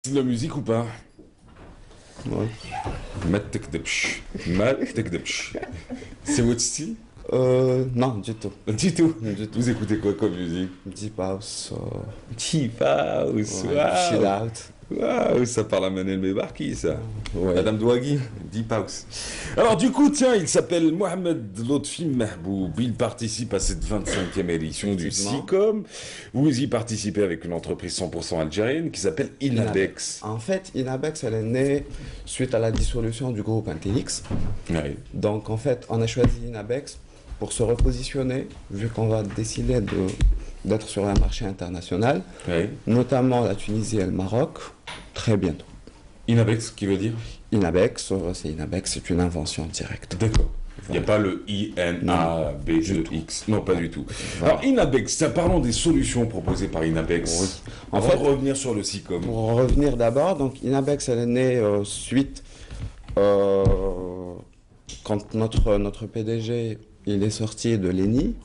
C'est de la musique ou pas? Ouais. ما تكذبش ما تكذبش. C'est votre style? Non, du tout. Du tout. Du tout. Vous écoutez quoi comme musique? Deep House, Deep House, ouais, Chill waouh! Out. Waouh, ça parle à Manel Mebarki, ça. Ouais. Madame Douagui, Deep House. Alors du coup, tiens, il s'appelle Mohamed Lotfi Mahboub. Il participe à cette 25e édition du Effectivement. SICOM. Vous y participez avec une entreprise 100% algérienne qui s'appelle Inabex. En fait, Inabex, elle est née suite à la dissolution du groupe Intellix. Ouais. Donc, en fait, on a choisi Inabex pour se repositionner, vu qu'on va décider d'être sur un marché international, Ouais. notamment la Tunisie et le Maroc, très bientôt. Inabex, qui veut dire? Inabex, c'est une invention directe. D'accord. Il n'y a Voilà. pas le I-N-A-B-E-X. Non, pas du tout. Voilà. Alors, Inabex, parlons des solutions proposées par Inabex. Oui. En En fait, fait, revenir sur le SICOM. pour revenir d'abord, donc Inabex, elle est née suite euh, quand notre PDG il est sorti de l'ENI.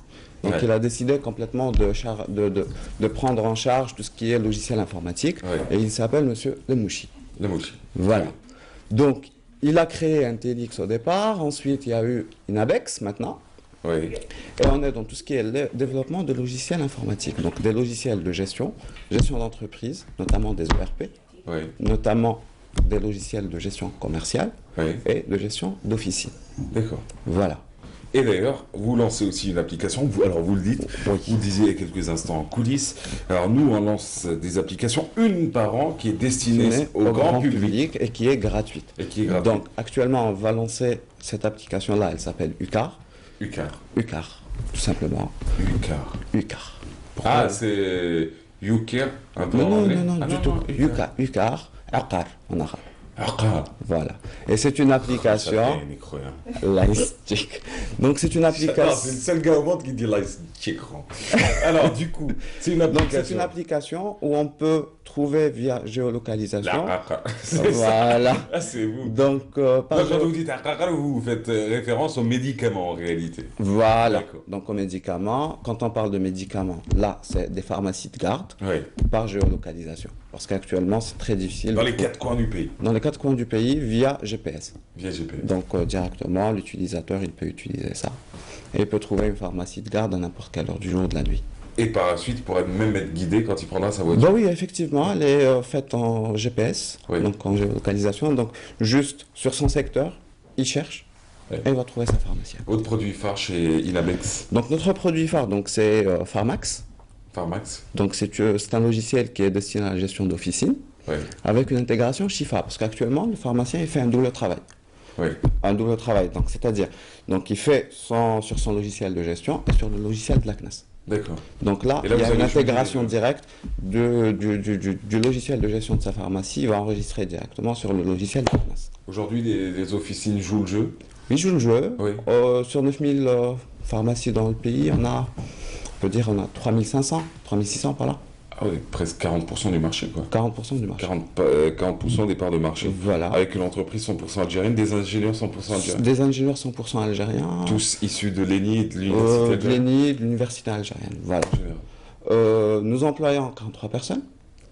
Donc Ouais. il a décidé complètement de prendre en charge tout ce qui est logiciel informatique. Ouais. Et il s'appelle Monsieur Lemouchi. La mouche. Voilà. Donc il a créé Intellix au départ. Ensuite il y a eu Inabex maintenant. Oui. Et on est dans tout ce qui est le développement de logiciels informatiques. Donc des logiciels de gestion d'entreprise, notamment des ERP, Oui. notamment des logiciels de gestion commerciale Oui. et de gestion d'officine. D'accord. Voilà. Et d'ailleurs, vous lancez aussi une application. Alors, vous le dites, Oui. vous le disiez il y a quelques instants en coulisses. Alors, nous, on lance des applications, une par an, qui est destinée au grand public et qui est gratuite. et qui est gratuite. Donc actuellement on va lancer cette application-là, elle s'appelle UCAR. UCAR. UCAR, tout simplement. UCAR. UCAR. Ah, c'est UCAR, un peu Non, en non, anglais. non, non, Ah, du tout. UCAR, UCAR, Aqar en arabe. UCAR. Voilà. Et c'est une Ça application fait une incroyable. laïstique. Donc c'est une Non, application. c'est le seul gars au monde qui dit là, c'est écran. Alors, du coup, c'est une Donc application. c'est une application où on peut trouver via géolocalisation. La Aqar. C'est ça. Voilà. Ah, c'est vous. Donc par Non, quand vous dites Aqar, vous faites référence aux médicaments en réalité. voilà. D'accord. Donc aux médicaments. Quand on parle de médicaments, là c'est des pharmacies de garde Oui. par géolocalisation. Parce qu'actuellement c'est très difficile. Dans de les trouver- quatre coins du pays, Dans les quatre coins du pays via GPS. via GPS. Donc directement, l'utilisateur, il peut utiliser ça. Et il peut trouver une pharmacie de garde à n'importe quelle heure du jour ou de la nuit. Et par la suite, il pourrait même être guidé quand il prendra sa voiture. Bah oui, effectivement, elle est faite en GPS, Oui. donc en géolocalisation. Donc juste sur son secteur, il cherche Oui. et il va trouver sa pharmacie. Autre produit phare chez Inabex, Donc notre produit phare, donc c'est Pharmax. Pharmax. Donc c'est un logiciel qui est destiné à la gestion d'officine Oui. avec une intégration Shifa. Parce qu'actuellement, le pharmacien, il fait un double travail. Oui. Un double travail, donc c'est-à-dire, donc il fait sur son logiciel de gestion et sur le logiciel de la CNAS. D'accord. Donc là, Et là, il y a vous une avez choisi intégration les deux. directe du logiciel de gestion de sa pharmacie. Il va enregistrer directement sur le logiciel de la CNAS. Aujourd'hui, les officines jouent le jeu. Il joue le jeu. Oui. Sur 9000 pharmacies dans le pays, on peut dire, on a 3500, 3600 par là. Ah oui, presque 40% du marché, quoi. 40% du marché. 40% des parts de marché. Voilà. Avec une entreprise 100% algérienne, des ingénieurs 100% algériens. Des ingénieurs 100% algériens. Tous issus de l'ENI et de l'université de algérienne. l'ENI, de l'université algérienne. Voilà. Nous employons 43 personnes.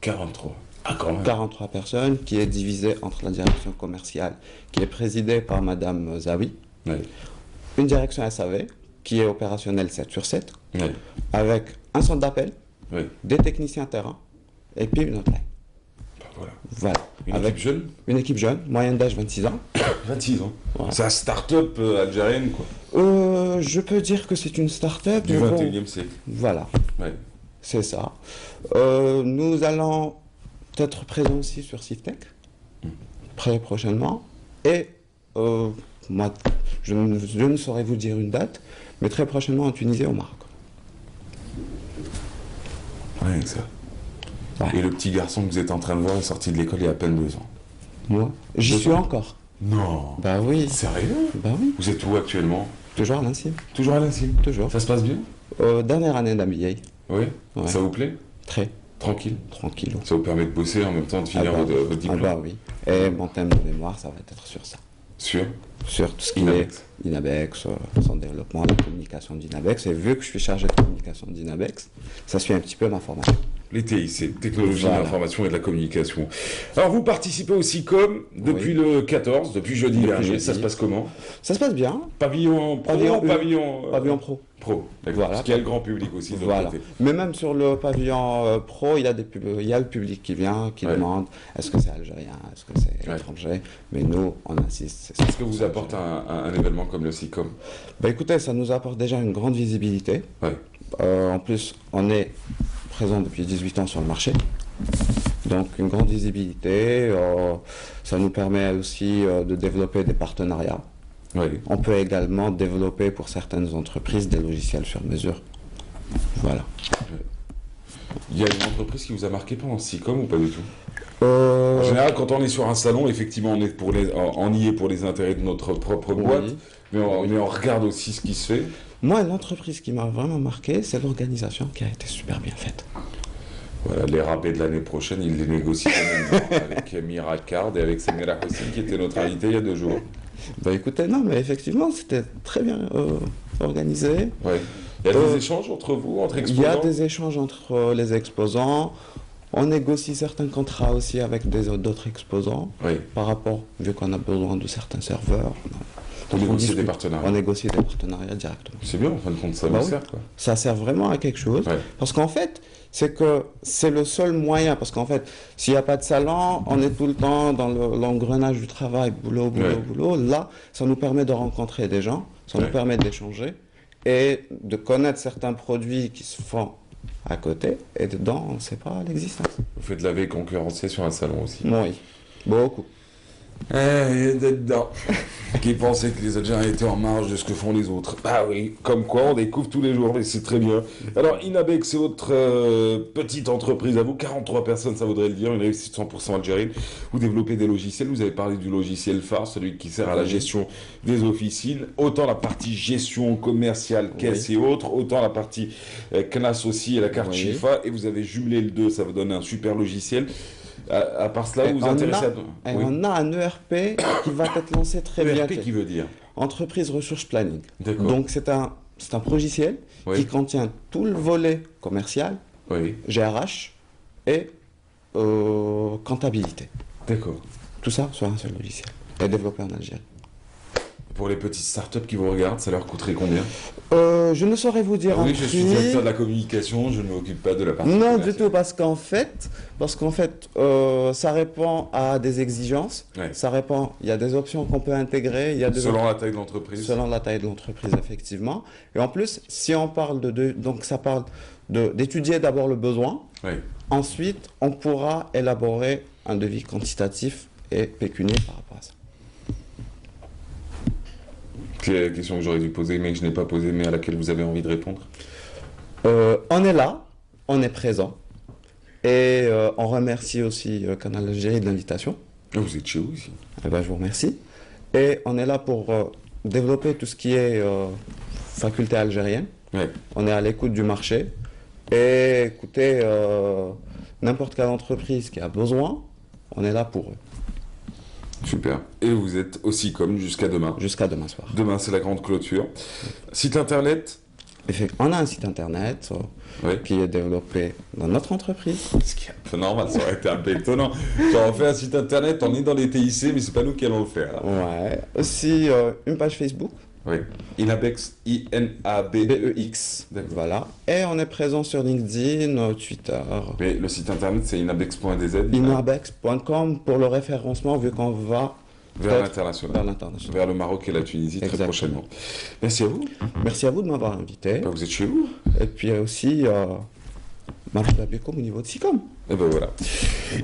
43. Ah, quand même. 43 personnes qui est divisée entre la direction commerciale qui est présidée par Madame Zawi, Oui. une direction SAV qui est opérationnelle 7 sur 7, Oui. avec un centre d'appel, Oui. des techniciens terrain et puis une hotline. Bah, voilà. Voilà. Une Avec équipe jeune, une équipe jeune, moyenne d'âge 26 ans. 26 ans. Voilà. C'est la start-up algérienne, quoi. Je peux dire que c'est une start-up. Du mais bon, 21e siècle. voilà, Ouais. c'est ça. Nous allons être présents aussi sur Ciftech, très prochainement. Et moi, je ne saurais vous dire une date, mais très prochainement en Tunisie et au Maroc. Rien que ça. Ouais. Et le petit garçon que vous êtes en train de voir est sorti de l'école il y a à peine 2 ans. Moi, j'y 2 suis ans. encore. Non. Bah oui, Sérieux? bah oui. Vous êtes où actuellement? Toujours à l'INSIM, Toujours à l'INSIM. toujours. Ça se passe bien? Dernière année d'MBA, Oui. Ouais. Ça vous plaît? très Tranquille. tranquille. Ça vous permet de bosser en même temps de finir votre Ah diplôme? bah oui. Et mon thème de mémoire, ça va être sur ça. Sûr? Sur tout ce qui Inabex. est Inabex, son développement, la communication d'Inabex. Et vu que je suis chargé de communication d'Inabex, ça suit un petit peu ma formation. Les TIC, Technologie de Voilà. l'information et de la communication. Alors vous participez au SICOM depuis le 14, depuis jeudi Depuis dernier. jeudi. Ça se passe comment? Ça se passe bien. Pavillon pro, Pavillon U. pavillon, Pavillon pro. pro. D'accord. Voilà. Parce qu'il y a le grand public aussi de l'autre Voilà. côté. Mais même sur le pavillon pro, il y a il y a le public qui vient, qui Ouais. demande est-ce que c'est algérien, est-ce que c'est Ouais. étranger. Mais nous, on insiste. Qu'est-ce que vous apporte un événement comme le SICOM? Bah écoutez, ça nous apporte déjà une grande visibilité. Ouais. En plus, on est présent depuis 18 ans sur le marché. Donc une grande visibilité. Ça nous permet aussi de développer des partenariats. Ouais. On peut également développer pour certaines entreprises des logiciels sur mesure. Voilà. Il y a une entreprise qui vous a marqué pendant le SICOM ou pas du tout? En général, quand on est sur un salon, effectivement, on y est pour les intérêts de notre propre boîte, Oui. mais on regarde aussi ce qui se fait. Moi, l'entreprise qui m'a vraiment marqué, c'est l'organisation qui a été super bien faite. Voilà, les rabais de l'année prochaine, ils les négocient quand même avec Miracard et avec Samira Hossein qui était notre invité il y a 2 jours. Bah écoutez, non, mais effectivement, c'était très bien organisé. Ouais. Il y a des échanges entre vous, entre Il exposants? y a des échanges entre les exposants. On négocie certains contrats aussi avec d'autres exposants Oui. par rapport, vu qu'on a besoin de certains serveurs. Vous Donc, négociez des discute. partenariats. On négocie des partenariats directement. C'est bien, en fin de compte, ça Bah vous oui. sert, quoi. Ça sert vraiment à quelque chose. Ouais. Parce qu'en fait, c'est que c'est le seul moyen. Parce qu'en fait, s'il n'y a pas de salon, on est tout le temps dans l'engrenage du travail, boulot, boulot, Ouais. boulot. Là, ça nous permet de rencontrer des gens, ça Ouais. nous permet d'échanger et de connaître certains produits qui se font à côté. Et dedans, on ne sait pas l'existence. Vous faites de la veille concurrenciée sur un salon aussi. Oui, beaucoup. Il y a des dedans qui pensaient que les Algériens étaient en marge de ce que font les autres. Ah oui, comme quoi on découvre tous les jours, mais c'est très bien. Alors Inabec, c'est votre petite entreprise à vous, 43 personnes, ça voudrait le dire, une réussite 100% algérienne. Vous développez des logiciels, vous avez parlé du logiciel phare, celui qui sert à la gestion des officines, autant la partie gestion commerciale, caisse et autres, autant la partie CNAS aussi et la carte Oui. Chifa, et vous avez jumelé le deux, ça vous donne un super logiciel. À part cela, vous vous intéressez à... Et Oui. on a un ERP qui va être lancé très ERP bientôt. qui veut dire? Entreprise Ressources Planning. D'accord. Donc c'est un logiciel Oui. qui contient tout le volet commercial, Oui, GRH et comptabilité. d'accord. Tout ça sur un seul logiciel. Et développé en Algérie. Pour les petites startups qui vous regardent, ça leur coûterait combien? Je ne saurais vous dire un Oui, je suis prix. directeur de la communication, je ne m'occupe pas de la partie Non, commerciale. du tout, parce qu'en fait, ça répond à des exigences. Ouais. Ça répond, il y a des options qu'on peut intégrer. Il y a des Selon la taille de l'entreprise. selon la taille de l'entreprise, effectivement. Et en plus, si on parle donc ça parle d'étudier d'abord le besoin. Oui. Ensuite, on pourra élaborer un devis quantitatif et pécunier par rapport à ça. C'est la question que j'aurais dû poser, mais que je n'ai pas posée, mais à laquelle vous avez envie de répondre. On est là, on est présent. Et on remercie aussi Canal Algérie de l'invitation. Ah, vous êtes chez vous ici. Eh ben, je vous remercie. Et on est là pour développer tout ce qui est faculté algérienne. Ouais. On est à l'écoute du marché. Et écoutez, n'importe quelle entreprise qui a besoin, on est là pour eux. Super. Et vous êtes aussi comme jusqu'à demain. Jusqu'à demain soir. Demain, c'est la grande clôture. Site internet? On a un site internet Ouais. qui est développé dans notre entreprise. Ce qui est un peu normal, ça aurait été un peu étonnant. Genre, on fait un site internet, on est dans les TIC, mais c'est pas nous qui allons le faire. Là. Ouais. Aussi une page Facebook. Oui. Inabex, I-N-A-B-E-X. D'accord. Voilà. Et on est présent sur LinkedIn, Twitter, Mais le site internet, c'est inabex.dz. inabex.com pour le référencement vu qu'on va Vers peut-être l'international. vers l'international. Vers le Maroc et la Tunisie très Exactement. prochainement. Merci à vous. Merci à vous de m'avoir invité. Bah, vous êtes chez vous. Et puis aussi, marhaba bikoum au niveau de SICOM. Et ben voilà.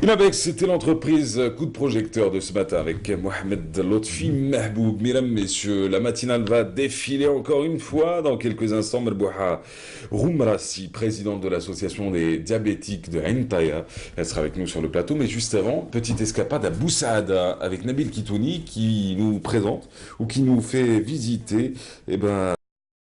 Inabex, c'était l'entreprise coup de projecteur de ce matin avec Mohamed Lotfi Mahboub. Mesdames, messieurs, la matinale va défiler encore une fois. Dans quelques instants, Melbouha Roumrassi, présidente de l'association des diabétiques de Entaya, elle sera avec nous sur le plateau. Mais juste avant, petite escapade à Boussaada avec Nabil Kitouni qui nous présente ou qui nous fait visiter